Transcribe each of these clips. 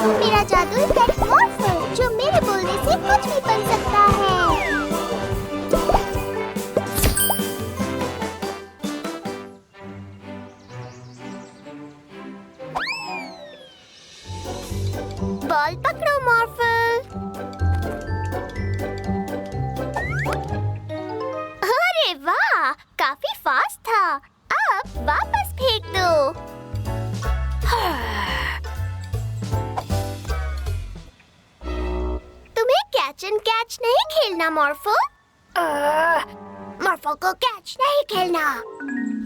मेरा जादुई पेट मॉर्फल जो मेरे बोलने से कुछ भी बन सकता है। बॉल पकड़ो मॉर्फल। अरे वाह, काफी फास्ट था। अब वापस फेंक दो। तुम्हें कैच एंड कैच नहीं खेलना मॉर्फल। मॉर्फल को कैच नहीं खेलना।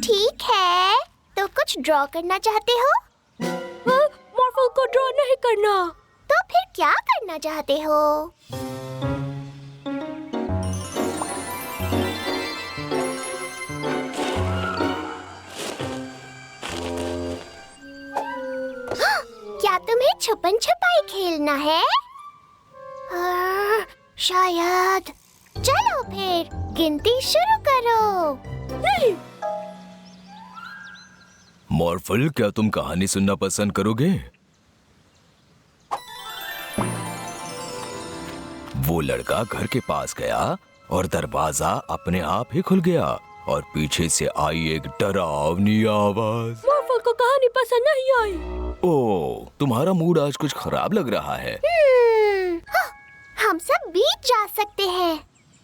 ठीक है, तो कुछ ड्रॉ करना चाहते हो? मॉर्फल को ड्रॉ नहीं करना। तो फिर क्या करना चाहते हो? क्या तुम्हें छुपन छुपाई खेलना है? शायद। चलो फिर गिनती शुरू करो। नहीं। मॉर्फल, क्या तुम कहानी सुनना पसंद करोगे? वो लड़का घर के पास गया और दरवाजा अपने आप ही खुल गया और पीछे से आई एक डरावनी आवाज। मॉर्फल को कहानी पसंद नहीं आई। ओह, तुम्हारा मूड आज कुछ खराब लग रहा है। हम सब बीच जा सकते हैं।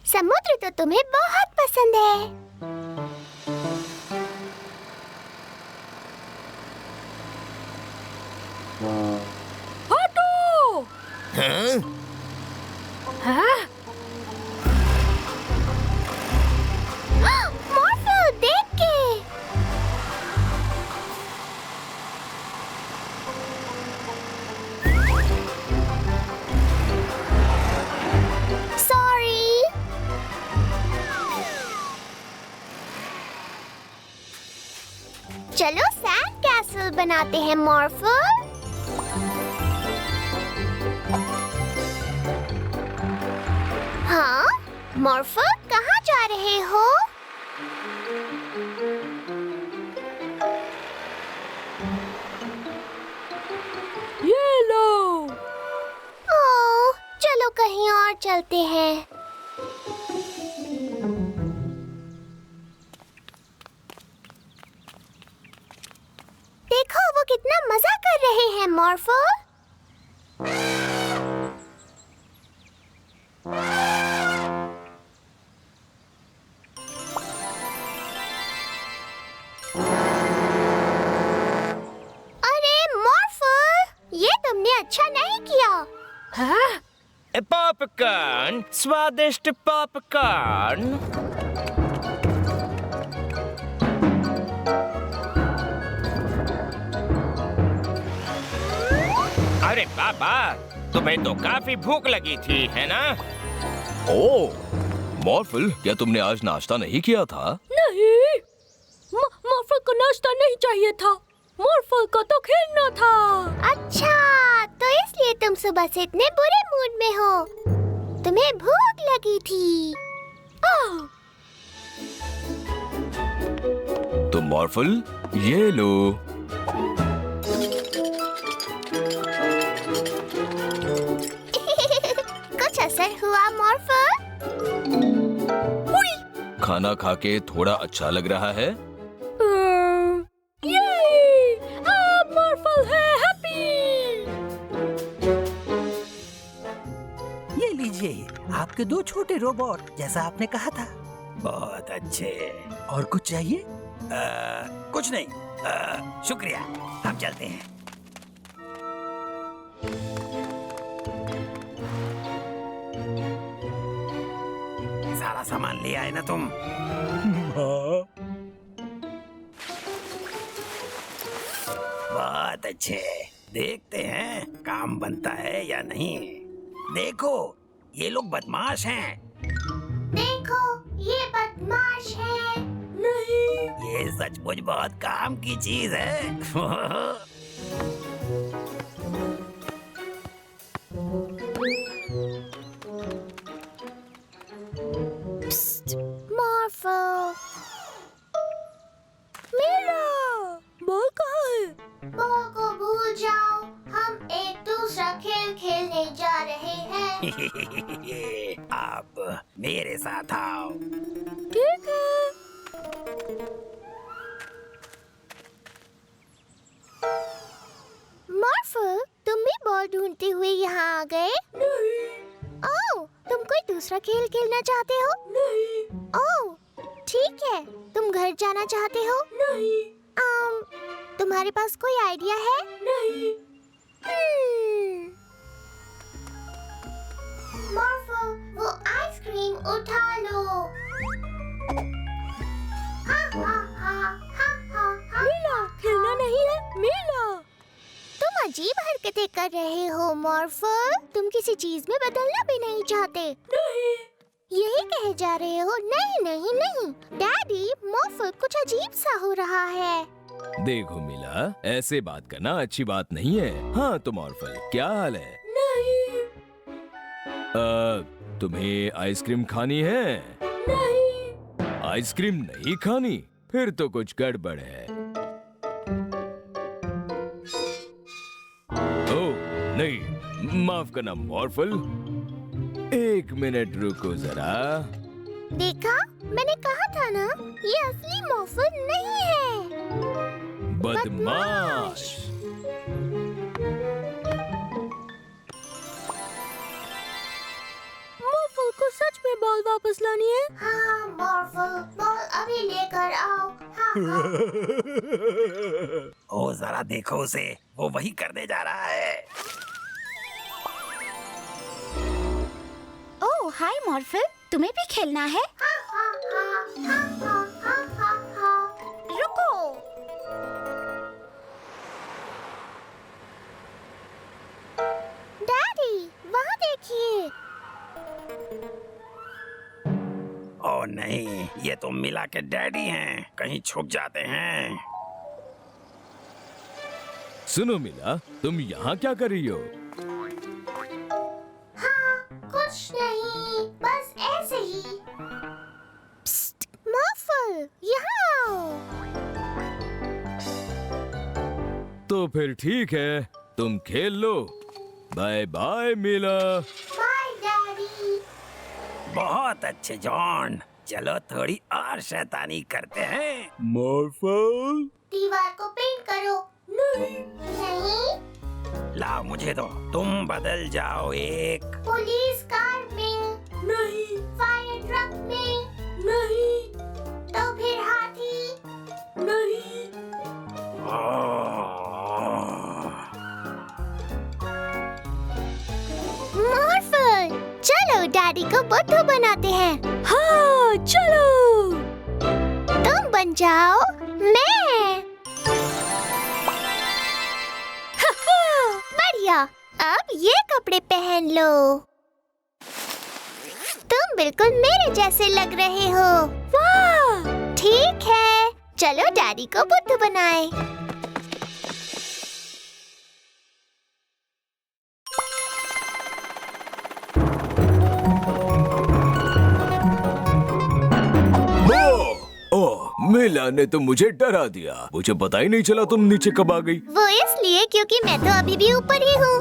समुद्र तो तुम्हें बहुत पसंद है। हटो! हाँ? हाँ? मॉर्फल, देख के। सॉरी। चलो सैंड कैसल बनाते हैं मॉर्फल। हाँ, मॉर्फल कहाँ जा रहे हो? ये लो। ओह, चलो कहीं और चलते हैं। देखो वो कितना मजा कर रहे हैं मॉर्फल। अरे मॉर्फल, ये तुमने अच्छा नहीं किया। हाँ? पॉपकॉर्न, स्वादिष्ट पॉपकॉर्न। अरे बाबा, तुम्हें तो काफी भूख लगी थी, है ना? ओह, मॉर्फल, क्या तुमने आज नाश्ता नहीं किया था? नहीं। मॉर्फल को नाश्ता नहीं चाहिए था। मॉर्फल को तो खेलना था। अच्छा, तो इसलिए तुम सुबह से इतने बुरे मूड में हो। तुम्हें भूख लगी थी। तो मॉर्फल, ये लो। कुछ असर हुआ मॉर्फल? खाना खा के थोड़ा अच्छा लग रहा है? मॉर्फल है हैप्पी। ये लीजिए आपके 2 छोटे रोबोट, जैसा आपने कहा था। बहुत अच्छे। और कुछ चाहिए? कुछ नहीं, शुक्रिया। हम चलते हैं। सारा सामान ले आए ना तुम? बहुत अच्छे। देखते हैं काम बनता है या नहीं। देखो, ये लोग बदमाश हैं। देखो, ये बदमाश है। नहीं। ये सचमुच बहुत काम की चीज है। मॉर्फल, मेरा बॉल कहाँ है? बॉल को भूल जाओ। हम एक दूसरा आप मेरे साथ आओ। ठीक है। मॉर्फल, तुम भी बॉल ढूंढते हुए यहाँ आ गए? नहीं। ओह, तुम कोई दूसरा खेल खेलना चाहते हो? नहीं। ओह, ठीक है। तुम घर जाना चाहते हो? नहीं। तुम्हारे पास कोई आइडिया है? नहीं। मॉर्फल, वो आइसक्रीम उठा लो। हा हा हा हा हा हा। मीला, खेलना नहीं है। मीला, तुम अजीब हरकतें कर रहे हो मॉर्फल। तुम किसी चीज में बदलना भी नहीं चाहते। नहीं। यही कहे जा रहे हो? नहीं नहीं नहीं डैडी, मॉर्फल कुछ अजीब सा हो रहा है। देखो मिला, ऐसे बात करना अच्छी बात नहीं है। हाँ तो मॉर्फल, क्या हाल है? नहीं। तुम्हें आइसक्रीम खानी है? नहीं। आइसक्रीम नहीं खानी? फिर तो कुछ गड़बड़ है। ओह नहीं, माफ करना मॉर्फल, 1 मिनट रुको जरा। देखा, मैंने कहा था ना, ये असली मॉर्फल नहीं है। बदमाश। मॉर्फल को सच में बॉल वापस लानी है। हाँ मॉर्फल, बॉल अभी लेकर आओ। हाँ हाँ। ओ जरा देखो उसे, वो वही करने जा रहा है। ओह हाय मॉर्फल, तुम्हें भी खेलना है? हाँ हाँ हाँ हाँ हाँ हाँ हाँ हाँ। रुको। डैडी, वहाँ देखिए। ओ नहीं, ये तो मिला के डैडी हैं, कहीं छुप जाते हैं। सुनो मिला, तुम यहाँ क्या कर रही हो? हाँ, कुछ नहीं, बस ऐसे ही। प्स्ट, मॉर्फल, यहाँ आओ। तो फिर ठीक है, तुम खेल लो। बाय बाय मिला। Bye daddy. बहुत अच्छे जॉन, चलो थोड़ी और शैतानी करते हैं। मॉर्फल, दीवार को पेंट करो। नहीं। लाओ मुझे दो, तुम बदल जाओ एक। पुलिस कार में। नहीं। फायर ट्रक में। नहीं। तो फिर हाथी। नहीं। मॉर्फल, चलो डैडी को बुद्धू बनाते हैं। हाँ चलो। तुम बन जाओ मैं। बढ़िया, अब ये कपड़े पहन लो। तुम बिल्कुल मेरे जैसे लग रहे हो। वाह। ठीक है, चलो डैडी को बुद्धू बनाए। ओह, मिला ने तो मुझे डरा दिया। मुझे पता ही नहीं चला तुम नीचे कब आ गई। वो इसलिए क्योंकि मैं तो अभी भी ऊपर ही हूँ।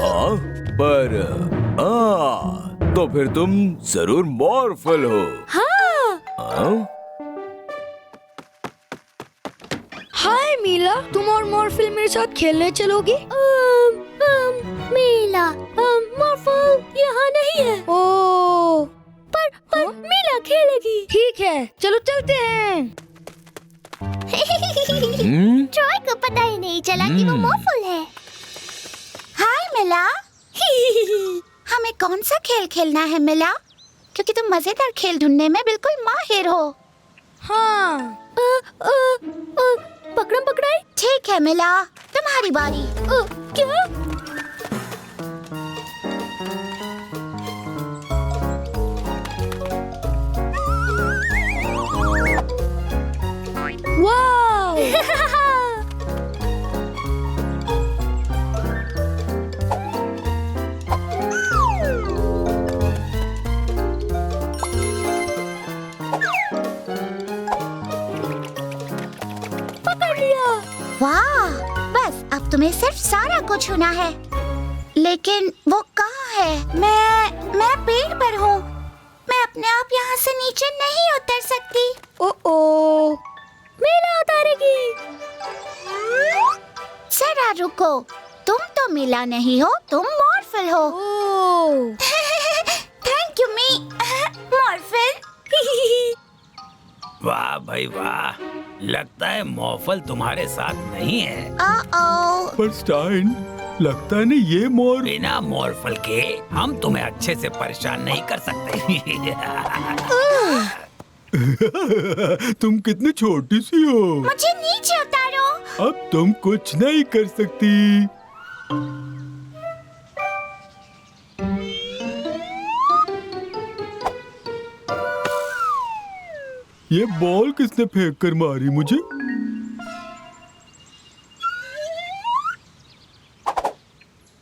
हाँ, पर तो फिर तुम जरूर मॉर्फल हो। हाँ। हाँ? हाय मीला, तुम और मॉर्फल मेरे साथ खेलने चलोगी? मीला, मॉर्फल यहाँ नहीं है। ओह, पर मीला खेलेगी। ठीक है, चलो चलते हैं। ट्रॉय को पता ही नहीं चला कि वो मॉर्फल है। हाय मिला। हमें कौन सा खेल खेलना है मिला? क्योंकि तुम मजेदार खेल ढूंढने में बिल्कुल माहिर हो। हाँ। पकड़म पकड़ाई। ठीक है मिला, तुम्हारी बारी। क्या? वाव! पकड़ लिया। वाह, बस अब तुम्हें सिर्फ सारा को छूना है। लेकिन वो कहाँ है? मैं पेड़ पर हूँ। मैं अपने आप यहाँ से नीचे नहीं उतर सकती। ओ मेला उतारेगी। जरा रुको, तुम तो मिला नहीं हो, तुम मॉर्फल हो। थैंक यू मी मॉर्फल। वाह भाई वाह, लगता है मॉर्फल तुम्हारे साथ नहीं है। पर स्टाइन, लगता नहीं ये मोर। बिना मॉर्फल के हम तुम्हें अच्छे से परेशान नहीं कर सकते। तुम कितनी छोटी सी हो। मुझे नीचे उतारो। अब तुम कुछ नहीं कर सकती। ये बॉल किसने फेंक कर मारी मुझे?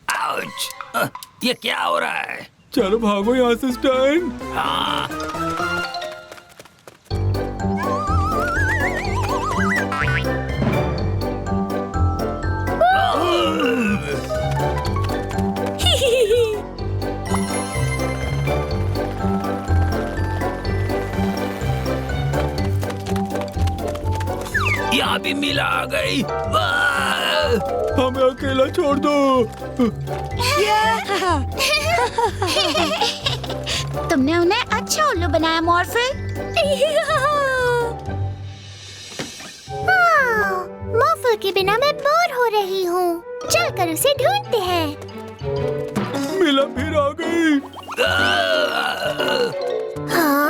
आउच! ये क्या हो रहा है? चलो भागो यहाँ से स्टाइन। हाँ। यहाँ भी मिला आ गई। हमें अकेला छोड़ दो। तुमने उन्हें अच्छा उल्लू बनाया मॉर्फल। मॉर्फल के बिना मैं बोर हो रही हूँ। चलकर उसे ढूंढते हैं। मिला फिर आ गई। हाँ?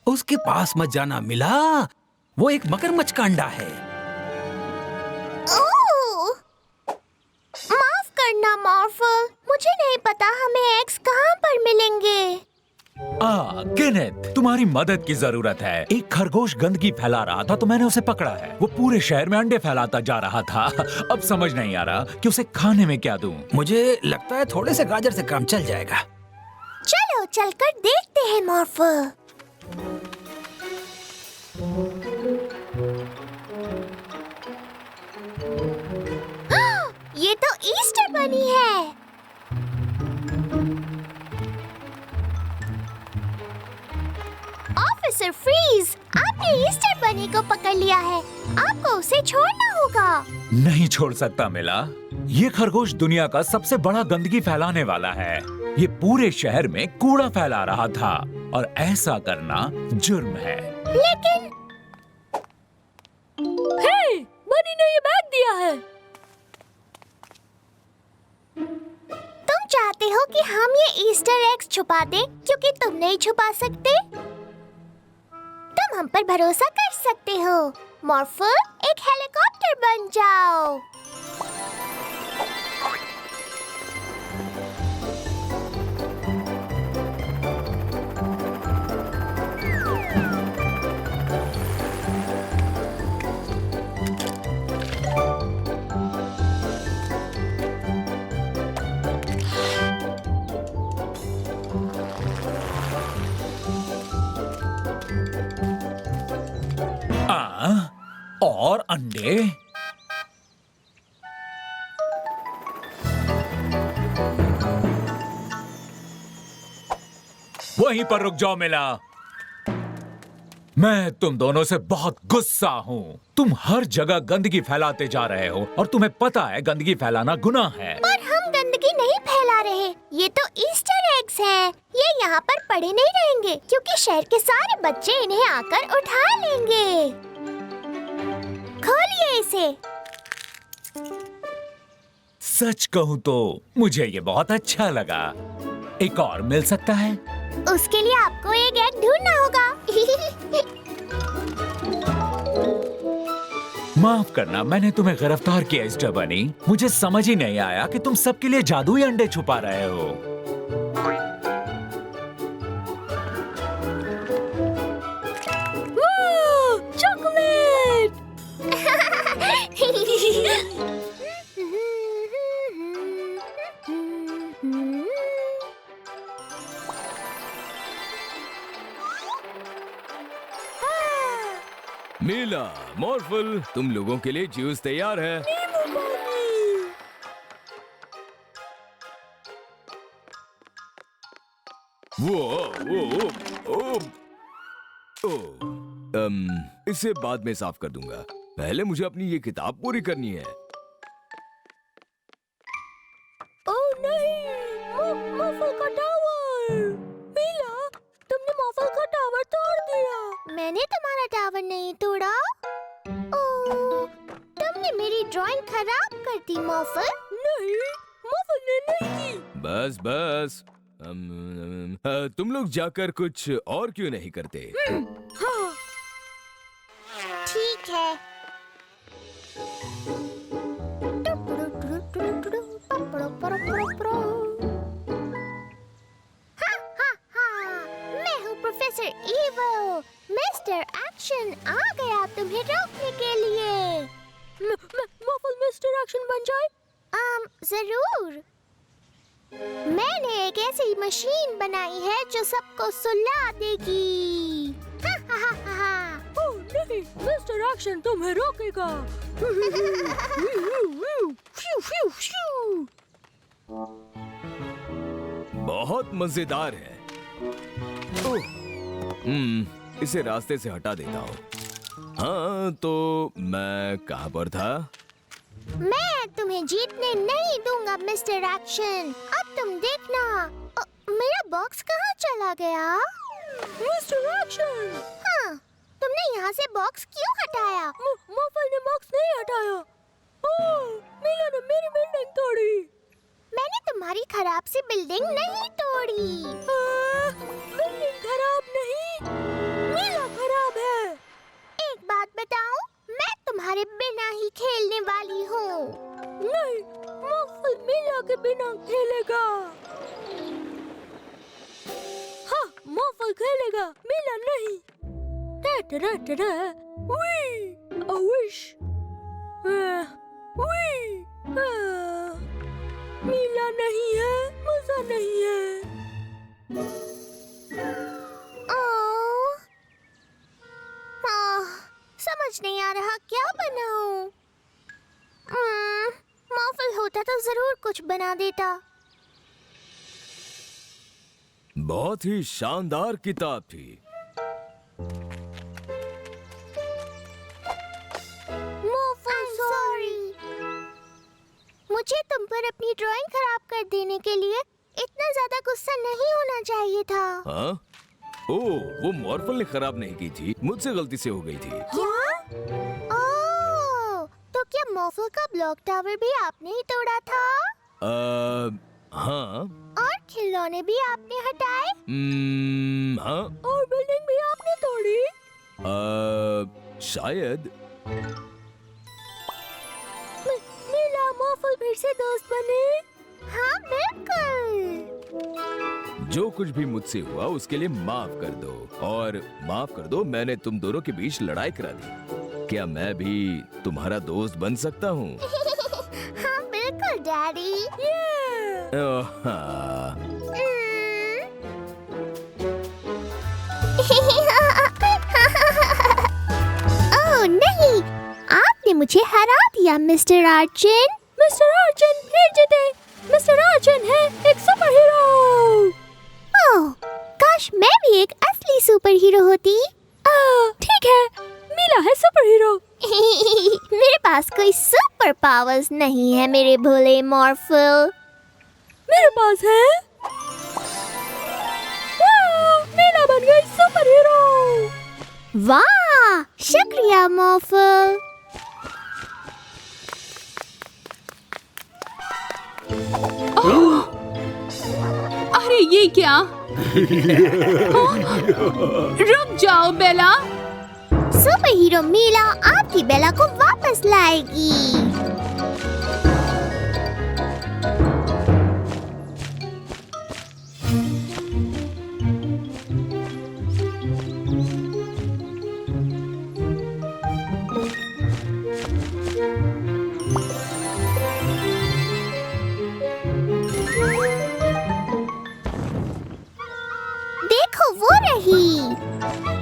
उसके पास मत जाना मिला, वो एक मगरमच्छ का अंडा है। माफ करना मॉर्फल, मुझे नहीं पता हमें एग्स कहाँ पर मिलेंगे। केनेथ, तुम्हारी मदद की जरूरत है। एक खरगोश गंदगी फैला रहा था तो मैंने उसे पकड़ा है। वो पूरे शहर में अंडे फैलाता जा रहा था। अब समझ नहीं आ रहा कि उसे खाने में क्या दूं। मुझे लगता है थोड़े से गाजर से काम चल जाएगा। चलो चलकर देखते हैं मॉर्फल। ये तो ईस्टर बनी है। ऑफिसर फ्रीज, आपने ईस्टर बनी को पकड़ लिया है। आपको उसे छोड़ना होगा। नहीं छोड़ सकता मिला। ये खरगोश दुनिया का सबसे बड़ा गंदगी फैलाने वाला है। ये पूरे शहर में कूड़ा फैला रहा था और ऐसा करना जुर्म है। लेकिन हे, बनी ने ये बैग दिया है। तुम चाहते हो कि हम ये ईस्टर एग्स छुपा दें क्योंकि तुम नहीं छुपा सकते? तुम हम पर भरोसा कर सकते हो। मॉर्फल, एक हेलीकॉप्टर बन जाओ। और अंडे। वहीं पर रुक जाओ मिला। मैं तुम दोनों से बहुत गुस्सा हूँ। तुम हर जगह गंदगी फैलाते जा रहे हो और तुम्हें पता है गंदगी फैलाना गुनाह है। पर हम गंदगी नहीं फैला रहे, ये तो ईस्टर एग्स हैं। ये यहाँ पर पड़े नहीं रहेंगे क्योंकि शहर के सारे बच्चे इन्हें आकर उठा लेंगे। खोलिए इसे। सच कहूँ तो मुझे ये बहुत अच्छा लगा। एक और मिल सकता है? उसके लिए आपको एक एग ढूंढना होगा। माफ करना, मैंने तुम्हें गिरफ्तार किया मिस्टर बनी। मुझे समझ ही नहीं आया कि तुम सबके लिए जादुई अंडे छुपा रहे हो। चॉकलेट। मीला, मॉर्फल, तुम लोगों के लिए जूस तैयार है। इसे बाद में साफ कर दूंगा। पहले मुझे अपनी ये किताब पूरी करनी है। ओह नहीं, मॉर्फल का टावर। मीला, तुमने मॉर्फल का टावर तोड़ दिया। मैंने तुम्हारा टावर नहीं तोड़ा। ओह, तुमने मेरी ड्राइंग खराब कर दी मॉर्फल। नहीं, मॉर्फल ने नहीं की। बस बस, तुम लोग जाकर कुछ और क्यों नहीं करते? हाँ। ठीक है। मैं हूँ प्रोफेसर ईवल। मिस्टर एक्शन आ गया तुम्हें रोकने के लिए। मॉर्फल मिस्टर एक्शन बन जाए? जरूर। मैंने एक ऐसी मशीन बनाई है जो सबको सुला देगी। ओह नहीं, मिस्टर एक्शन तुम्हें रोकेगा। बहुत मजेदार है। इसे रास्ते से हटा देता हूँ। हाँ, तो मैं कहाँ पर था? मैं तुम्हें जीतने नहीं दूंगा मिस्टर एक्शन। अब तुम देखना। मेरा बॉक्स कहाँ चला गया? मिस्टर एक्शन, हाँ, तुमने यहाँ से बॉक्स क्यों हटाया? मॉर्फल ने बॉक्स नहीं हटाया। ओह, मीला ने मेरी बिल्डिंग तोड़ी। मैंने तुम्हारी खराब सी बिल्डिंग नहीं तोड़ी। बिल्डिंग खराब नहीं, मीला खराब है। एक बात बताऊं, मैं तुम्हारे बिना ही खेलने वाली हूँ। नहीं, मॉर्फल मीला के बिना खेलेगा। हाँ, मॉर्फल खेलेगा, मीला नहीं। We, a wish. मीला नहीं है, मजा नहीं है। समझ नहीं आ रहा क्या बनाऊं। मॉर्फल होता तो जरूर कुछ बना देता। बहुत ही शानदार किताब थी। सॉरी। मुझे तुम पर अपनी ड्राइंग खराब कर देने के लिए इतना ज्यादा गुस्सा नहीं होना चाहिए था। हाँ? ओह, वो मॉर्फल ने खराब नहीं की थी, मुझसे गलती से हो गई थी। क्या? ओह, तो क्या मॉर्फल का ब्लॉक टावर भी आपने ही तोड़ा था? हाँ। और खिलौने भी आपने हटाए? हाँ। और बिल्डिंग भी आपने तोड़ी? शायद। मीला, मॉर्फल फिर से दोस्त बने? हाँ, बिल्कुल। जो कुछ भी मुझसे हुआ उसके लिए माफ कर दो। और माफ कर दो, मैंने तुम दोनों के बीच लड़ाई करा दी। क्या मैं भी तुम्हारा दोस्त बन सकता हूँ? हाँ, बिल्कुल डैडी। ओह नहीं, आपने मुझे हरा दिया मिस्टर अर्जुन। मिस्टर अर्जुन फिर जीते। मिस्टर अर्जुन है एक सुपर हीरो। ओह, काश मैं भी एक असली सुपर हीरो होती। ठीक है, मीला है सुपर हीरो। मेरे पास कोई सुपर पावर्स नहीं है मेरे भोले मॉर्फल। मेरे पास है। वाह, मीला बन गई सुपर हीरो। वाह, शुक्रिया मॉर्फल। अरे ये क्या? रुक जाओ बेला। सुपर हीरो मीला आपकी बेला को वापस लाएगी। देखो वो रही।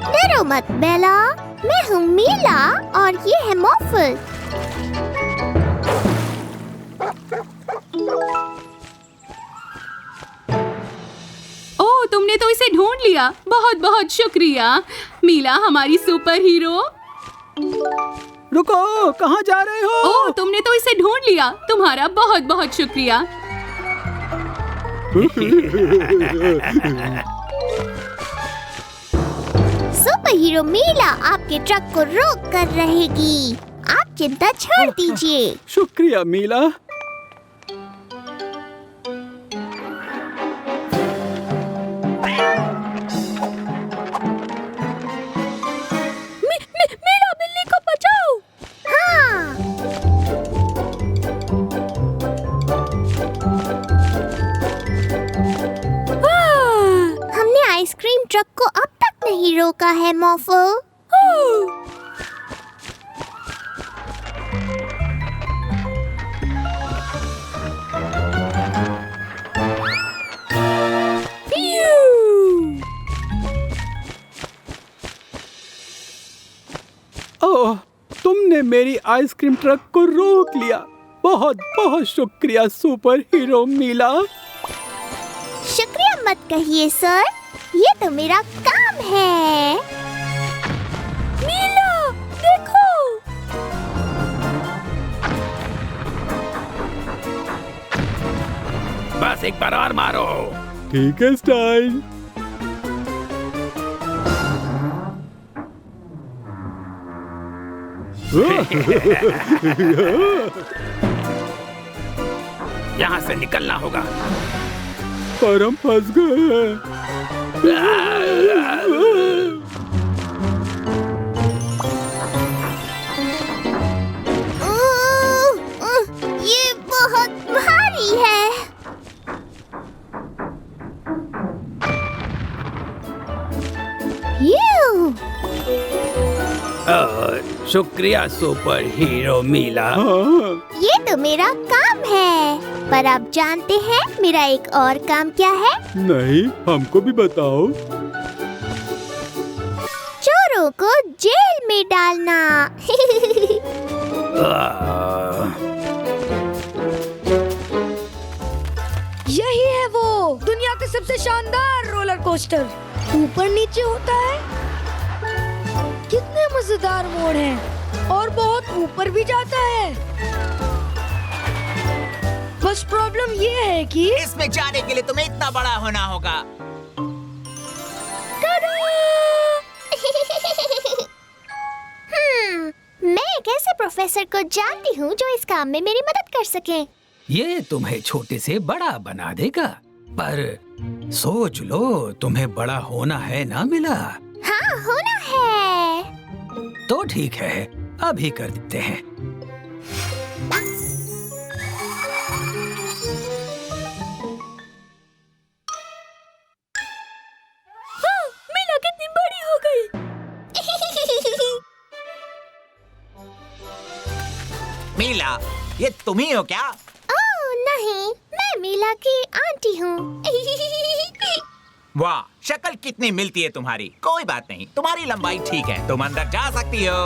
डरो मत बेला, मैं हूँ मीला और ये है मॉर्फल। ओह, तुमने तो इसे ढूंढ लिया। बहुत बहुत शुक्रिया मीला, हमारी सुपर हीरो। रुको, कहाँ जा रहे हो? ओह, तुमने तो इसे ढूंढ लिया। तुम्हारा बहुत बहुत शुक्रिया। सुपर हीरो मीला आपके ट्रक को रोक कर रहेगी। आप चिंता छोड़ दीजिए। शुक्रिया मीला। मीला, बिल्ली को बचाओ। हाँ, हमने आइसक्रीम ट्रक को अब तक नहीं रोका है मॉर्फल। ओह, तुमने मेरी आइसक्रीम ट्रक को रोक लिया। बहुत बहुत शुक्रिया सुपर हीरो मीला। शुक्रिया मत कहिए सर, ये तो मेरा काम है। मीला, देखो। बस एक बार और मारो। ठीक है स्टाइल। यहाँ से निकलना होगा। पर हम फंस गए हैं। ये बहुत भारी है। शुक्रिया सुपर हीरो मीला। हाँ, ये तो मेरा काम है, पर आप जानते हैं मेरा एक और काम क्या है? नहीं, हमको भी बताओ। चोरों को जेल में डालना। यही है वो दुनिया का सबसे शानदार रोलर कोस्टर। ऊपर नीचे होता है। कितने मजेदार मोड़ हैं और बहुत ऊपर भी जाता है। बस प्रॉब्लम ये है कि इसमें जाने के लिए तुम्हें इतना बड़ा होना होगा। मैं एक ऐसे प्रोफेसर को जानती हूँ जो इस काम में मेरी मदद कर सके। ये तुम्हें छोटे से बड़ा बना देगा, पर सोच लो, तुम्हें बड़ा होना है ना मिला। हाँ, होना है। तो ठीक है, अभी कर देते हैं। हाँ, मीला कितनी बड़ी हो गई। मीला, ये तुम ही हो क्या? ओह नहीं, मैं मीला की आंटी हूँ। वाह, शक्ल कितनी मिलती है तुम्हारी। कोई बात नहीं, तुम्हारी लंबाई ठीक है, तुम अंदर जा सकती हो।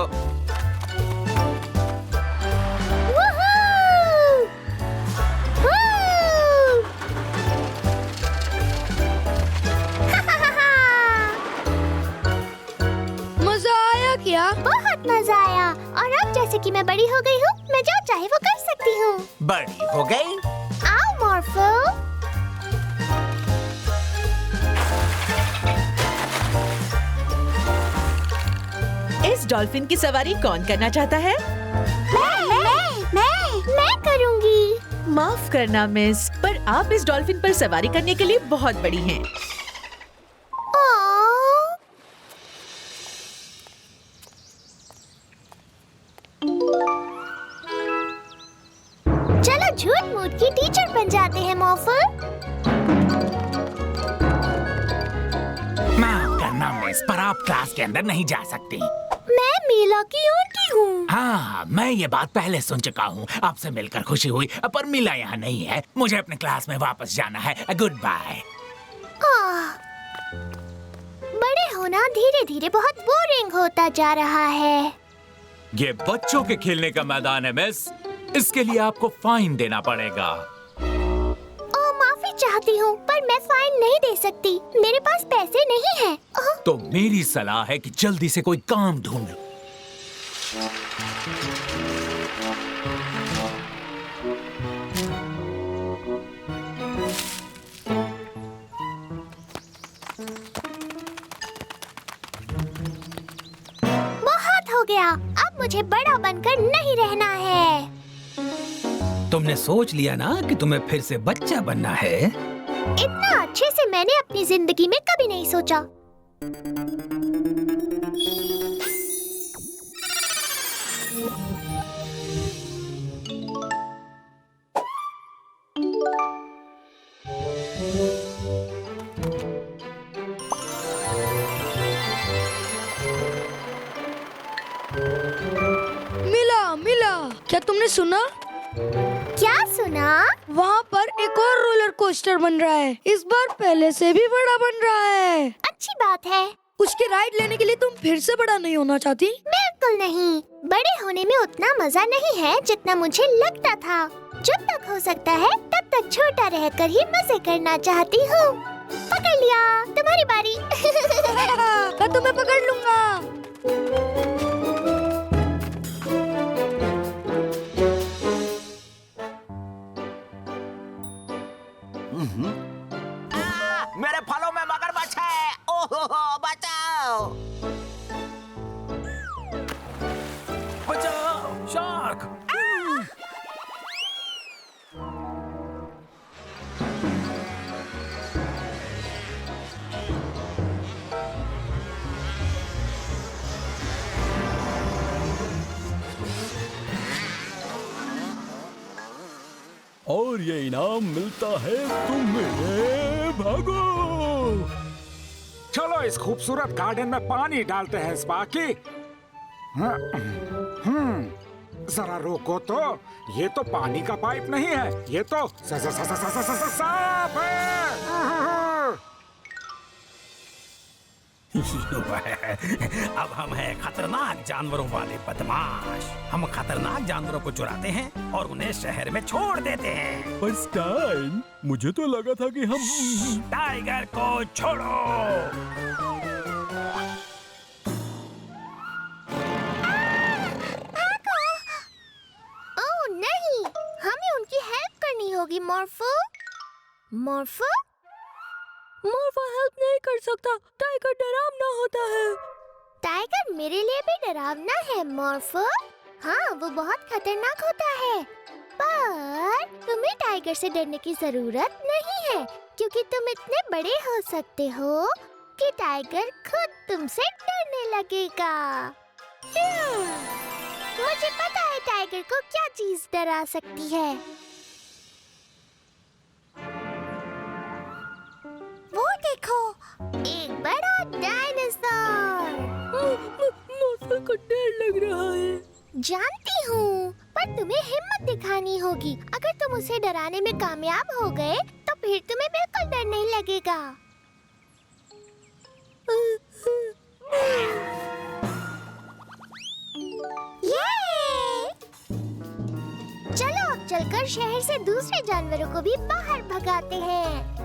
मजा किया? बहुत मजा आया। और अब जैसे कि मैं बड़ी हो गई हूँ, मैं जो चाहे वो कर सकती हूँ। बड़ी हो गई? आओ मॉर्फो। इस डॉल्फिन की सवारी कौन करना चाहता है? मैं करूँगी। माफ करना मिस, पर आप इस डॉल्फिन पर सवारी करने के लिए बहुत बड़ी हैं। चलो झूठ मूठ की टीचर बन जाते हैं मॉर्फो। माफ करना मिस, पर आप क्लास के अंदर नहीं जा सकती। मैं मीला की आंटी हूँ। हाँ, मैं ये बात पहले सुन चुका हूँ। आपसे मिलकर खुशी हुई, पर मीला यहाँ नहीं है। मुझे अपने क्लास में वापस जाना है। Goodbye. बड़े होना धीरे धीरे बहुत बोरिंग होता जा रहा है। ये बच्चों के खेलने का मैदान है मिस, इसके लिए आपको फाइन देना पड़ेगा। माफी चाहती हूँ, पर मैं फाइन नहीं दे सकती। मेरे पास पैसे नहीं हैं। तो मेरी सलाह है कि जल्दी से कोई काम ढूंढ लो। बहुत हो गया, अब मुझे बड़ा बनकर नहीं रहना है। तुमने सोच लिया ना कि तुम्हें फिर से बच्चा बनना है? इतना अच्छे से मैंने अपनी जिंदगी में कभी नहीं सोचा। मिला, क्या तुमने सुना? क्या सुना? वहाँ पर एक और रोलर कोस्टर बन रहा है। इस बार पहले से भी बड़ा बन रहा है। अच्छी बात है। उसकी राइड लेने के लिए तुम फिर से बड़ा नहीं होना चाहती? बिल्कुल नहीं। बड़े होने में उतना मजा नहीं है जितना मुझे लगता था। जब तक हो सकता है तब तक छोटा रहकर ही मजे करना चाहती हूँ। पकड़ लिया, तुम्हारी बारी। मैं तुम्हें पकड़ लूंगा। मेरे फलों में मगरमच्छ है। ओहो, बचाओ! बचाओ, शार्क! और ये इनाम मिलता है तुम्हें। भागो! चलो इस खूबसूरत गार्डन में पानी डालते हैं स्पार्की। जरा रोको तो, ये तो पानी का पाइप नहीं है, ये तो सांप है। अब हम हैं खतरनाक जानवरों वाले बदमाश। हम खतरनाक जानवरों को चुराते हैं और उन्हें शहर में छोड़ देते हैं। पर स्टाइन, मुझे तो लगा था कि हम टाइगर को छोड़ो। ओह नहीं, हमें उनकी हेल्प करनी होगी मॉर्फो। मॉर्फो हेल्प नहीं कर सकता। टाइगर डरावना होता है। टाइगर मेरे लिए भी डरावना है मॉर्फो। हाँ, वो बहुत खतरनाक होता है। पर तुम्हें टाइगर से डरने की जरूरत नहीं है, क्योंकि तुम इतने बड़े हो सकते हो कि टाइगर खुद तुमसे डरने लगेगा। मुझे पता है टाइगर को क्या चीज डरा सकती है। वो देखो, एक बड़ा डायनासोर। मॉर्फो को डर लग रहा है। जानती हूँ, पर तुम्हें हिम्मत दिखानी होगी। अगर तुम उसे डराने में कामयाब हो गए, तो फिर तुम्हें बिल्कुल डर नहीं लगेगा। ये! चलो अब चलकर शहर से दूसरे जानवरों को भी बाहर भगाते हैं।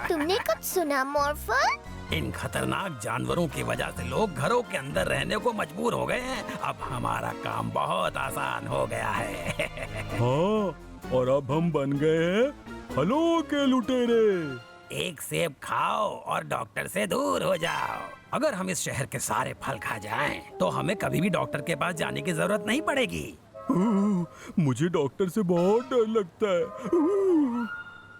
तुमने कब सुना मॉर्फल? इन खतरनाक जानवरों की वजह से लोग घरों के अंदर रहने को मजबूर हो गए हैं। अब हमारा काम बहुत आसान हो गया है। हाँ, और अब हम बन गए हैं फलों के लुटेरे। एक सेब खाओ और डॉक्टर से दूर हो जाओ। अगर हम इस शहर के सारे फल खा जाएं, तो हमें कभी भी डॉक्टर के पास जाने की जरूरत नहीं पड़ेगी। मुझे डॉक्टर से बहुत डर लगता है।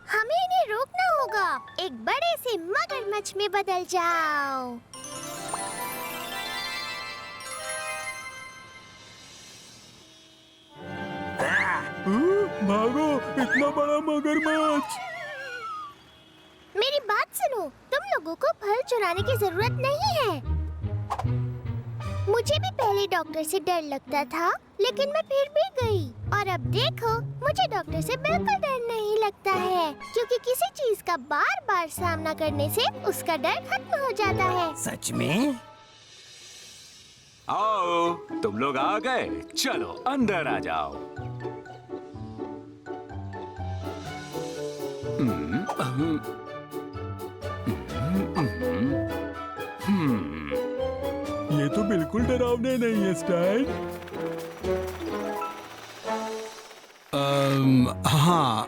हमें इन्हें रोकना होगा। एक बड़े से मगरमच्छ में बदल जाओ। भागो, इतना बड़ा मगरमच्छ। मेरी बात सुनो, तुम लोगों को फल चुराने की जरूरत नहीं है। मुझे भी पहले डॉक्टर से डर लगता था, लेकिन मैं फिर भी गई। और अब देखो, मुझे डॉक्टर से बिल्कुल डर नहीं लगता है, क्योंकि किसी चीज का बार बार सामना करने से उसका डर खत्म हो जाता है। सच में? आओ, तुम लोग आ गए। चलो अंदर आ जाओ। ये तो बिल्कुल डरावने नहीं है स्टैन। हाँ,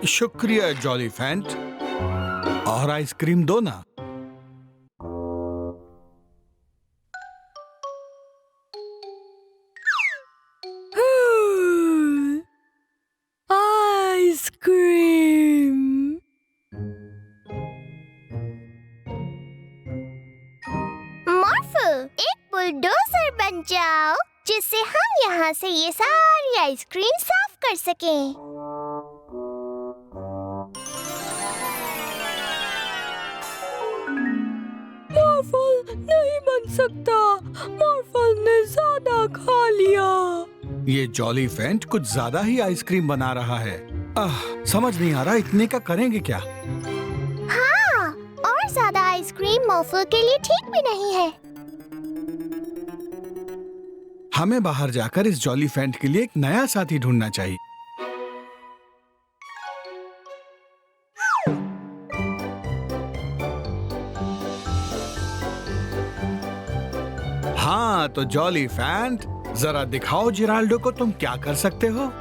शुक्रिया जॉलीफैंट। और आइसक्रीम दो ना। आइसक्रीम। मॉर्फल, एक बुलडोजर बन जाओ, जिससे हम यहाँ से ये सारी आइसक्रीम साफ कर सकें। मॉर्फल नहीं बन सकता। मॉर्फल ने ज्यादा खा लिया। ये जॉलीफैंट कुछ ज्यादा ही आइसक्रीम बना रहा है। समझ नहीं आ रहा इतने का करेंगे क्या। हाँ, और ज्यादा आइसक्रीम मॉर्फल के लिए ठीक भी नहीं है। हमें बाहर जाकर इस जॉलीफैंट के लिए एक नया साथी ढूंढना चाहिए। हाँ तो जॉलीफैंट, जरा दिखाओ जिराल्डो को तुम क्या कर सकते हो।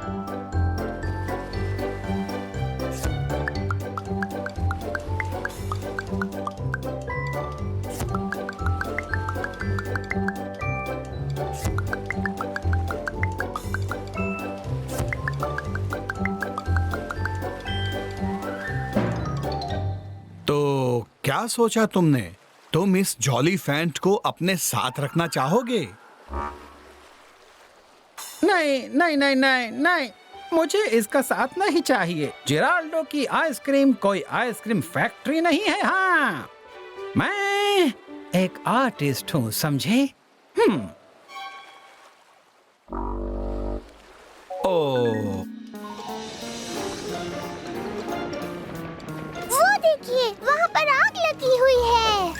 तो क्या सोचा तुमने? तुम इस जॉलीफैंट को अपने साथ रखना चाहोगे? नहीं नहीं नहीं नहीं नहीं, मुझे इसका साथ नहीं चाहिए। जिराल्डो की आइसक्रीम कोई आइसक्रीम फैक्ट्री नहीं है। हाँ, मैं एक आर्टिस्ट हूँ, समझे? ओह, वो देखिए, वहाँ पर आग लगी हुई है।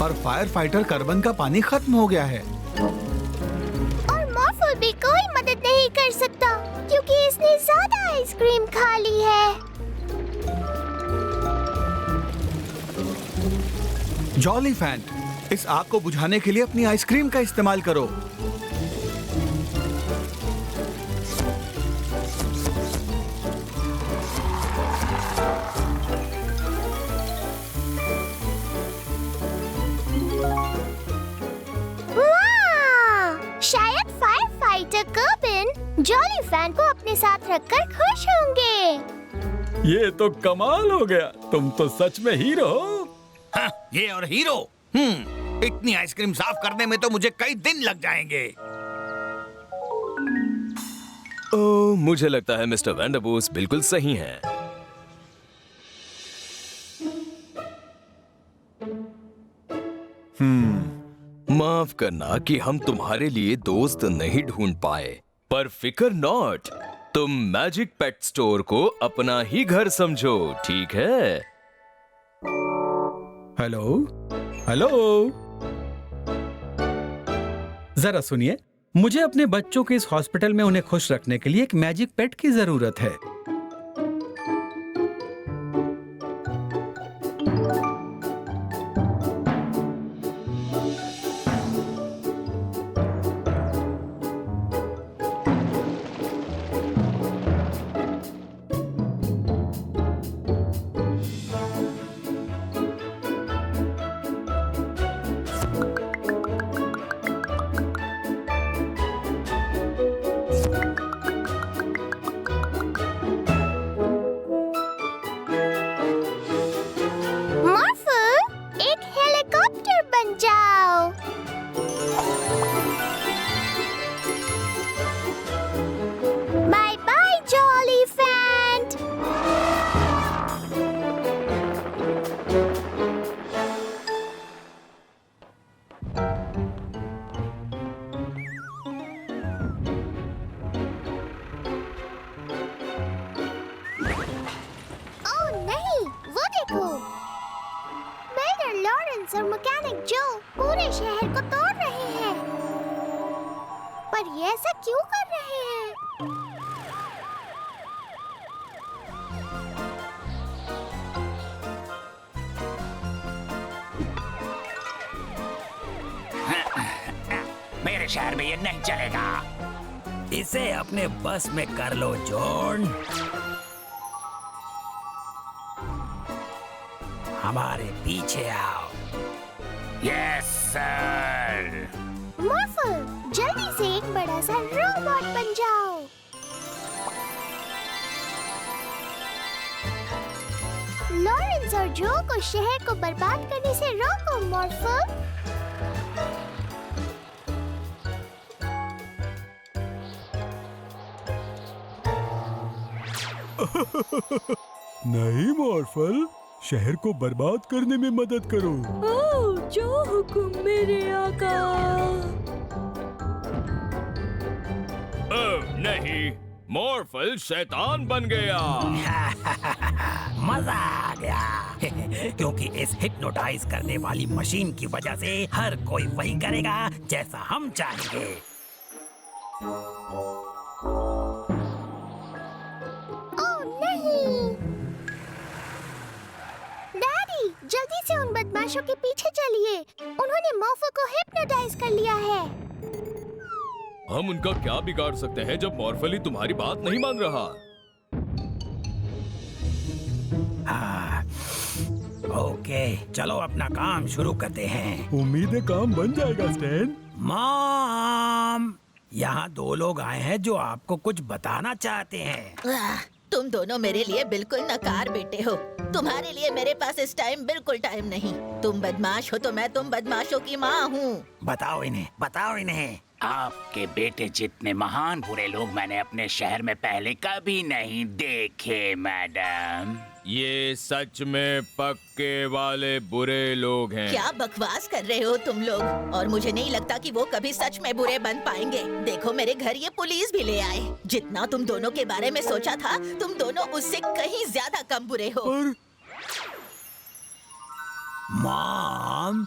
पर फायर फाइटर कार्बन का पानी खत्म हो गया है। और मॉर्फल भी कोई मदद नहीं कर सकता, क्योंकि इसने ज्यादा आइसक्रीम खा ली है। जॉलीफैंट, इस आग को बुझाने के लिए अपनी आइसक्रीम का इस्तेमाल करो। शायद फायर फाइटर कार्बन जॉलीफैंट को अपने साथ रखकर खुश होंगे। ये तो कमाल हो गया। तुम तो सच में हीरो हो। हाँ, ये और हीरो। इतनी आइसक्रीम साफ करने में तो मुझे कई दिन लग जाएंगे। ओह, मुझे लगता है मिस्टर वैंडरबूस बिल्कुल सही हैं। माफ करना कि हम तुम्हारे लिए दोस्त नहीं ढूंढ पाए, पर फिकर नॉट, तुम मैजिक पेट स्टोर को अपना ही घर समझो, ठीक है? हेलो हेलो, जरा सुनिए, मुझे अपने बच्चों के इस हॉस्पिटल में उन्हें खुश रखने के लिए एक मैजिक पेट की जरूरत है। और मैकेनिक जो पूरे शहर को तोड़ रहे हैं। पर ये ऐसा क्यों कर रहे हैं? मेरे शहर में ये नहीं चलेगा। इसे अपने बस में कर लो जॉन। हमारे पीछे आओ। Yes sir. मॉर्फल, जल्दी से एक बड़ा सा रोबोट बन जाओ। लॉरेंस और जो को शहर को बर्बाद करने से रोको मॉर्फल। नहीं मॉर्फल, शहर को बर्बाद करने में मदद करो। ओह, जो हुक्म मेरे आका। नहीं, मॉर्फल शैतान बन गया। मजा आ गया। क्योंकि इस हिप्नोटाइज करने वाली मशीन की वजह से हर कोई वही करेगा जैसा हम चाहेंगे। जल्दी से उन बदमाशों के पीछे चलिए। उन्होंने मॉर्फल को हिप्नोटाइज कर लिया है। हम उनका क्या बिगाड़ सकते हैं जब मॉर्फल ही तुम्हारी बात नहीं मान रहा? ओके, चलो अपना काम शुरू करते हैं। उम्मीद है काम बन जाएगा स्टैन। मॉम, यहाँ दो लोग आए हैं जो आपको कुछ बताना चाहते हैं। तुम दोनों मेरे लिए बिल्कुल नकार बेटे हो। तुम्हारे लिए मेरे पास इस टाइम बिल्कुल टाइम नहीं। तुम बदमाश हो तो मैं तुम बदमाशों की माँ हूँ। बताओ इन्हें, बताओ इन्हें। आपके बेटे जितने महान बुरे लोग मैंने अपने शहर में पहले कभी नहीं देखे मैडम। ये सच में पक्के वाले बुरे लोग हैं। क्या बकवास कर रहे हो तुम लोग? और मुझे नहीं लगता कि वो कभी सच में बुरे बन पाएंगे। देखो मेरे घर ये पुलिस भी ले आए। जितना तुम दोनों के बारे में सोचा था, तुम दोनों उससे कहीं ज्यादा कम बुरे हो। मॉम,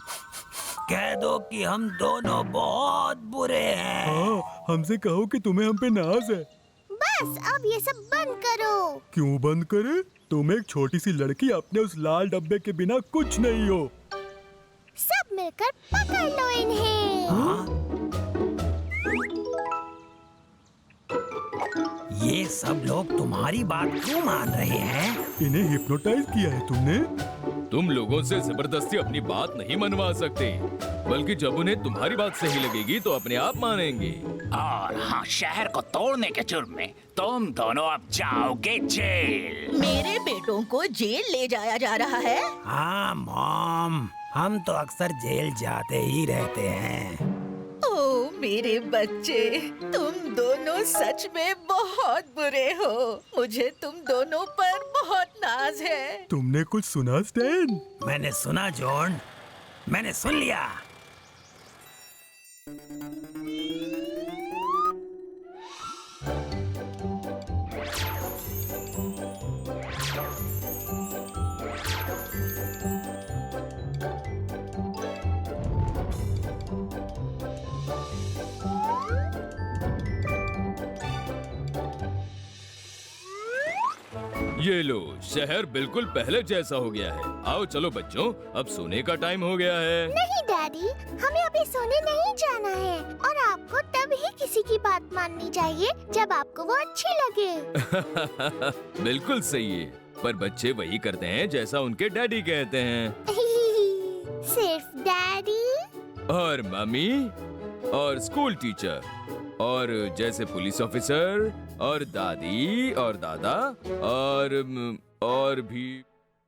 कह दो कि हम दोनों बहुत बुरे हैं। हाँ, हमसे कहो कि तुम्हें हम पे नाज है। बस अब ये सब बंद करो। क्यों बंद करे? तुम एक छोटी सी लड़की अपने उस लाल डब्बे के बिना कुछ नहीं हो। सब मिलकर पकड़ लो इन्हें। ये सब लोग तुम्हारी बात क्यों मान रहे हैं? इन्हें हिप्नोटाइज किया है तुमने। तुम लोगों से जबरदस्ती अपनी बात नहीं मनवा सकते, बल्कि जब उन्हें तुम्हारी बात सही लगेगी तो अपने आप मानेंगे। और हाँ, शहर को तोड़ने के जुर्म में तुम दोनों अब जाओगे जेल। मेरे बेटों को जेल ले जाया जा रहा है? हाँ मॉम, हम तो अक्सर जेल जाते ही रहते हैं। ओह मेरे बच्चे, तुम दोनों सच में बहुत बुरे हो। मुझे तुम दोनों पर बहुत नाज है। तुमने कुछ सुना स्टैन? मैंने सुना जॉन, मैंने सुन लिया। ये लो, शहर बिल्कुल पहले जैसा हो गया है। आओ चलो बच्चों, अब सोने का टाइम हो गया है। नहीं डैडी, हमें अभी सोने नहीं जाना है और आपको तब ही किसी की बात माननी चाहिए जब आपको वो अच्छी लगे। बिल्कुल सही है, पर बच्चे वही करते हैं जैसा उनके डैडी कहते हैं। सिर्फ डैडी और मम्मी और स्कूल टीचर और जैसे पुलिस ऑफिसर और दादी और दादा और भी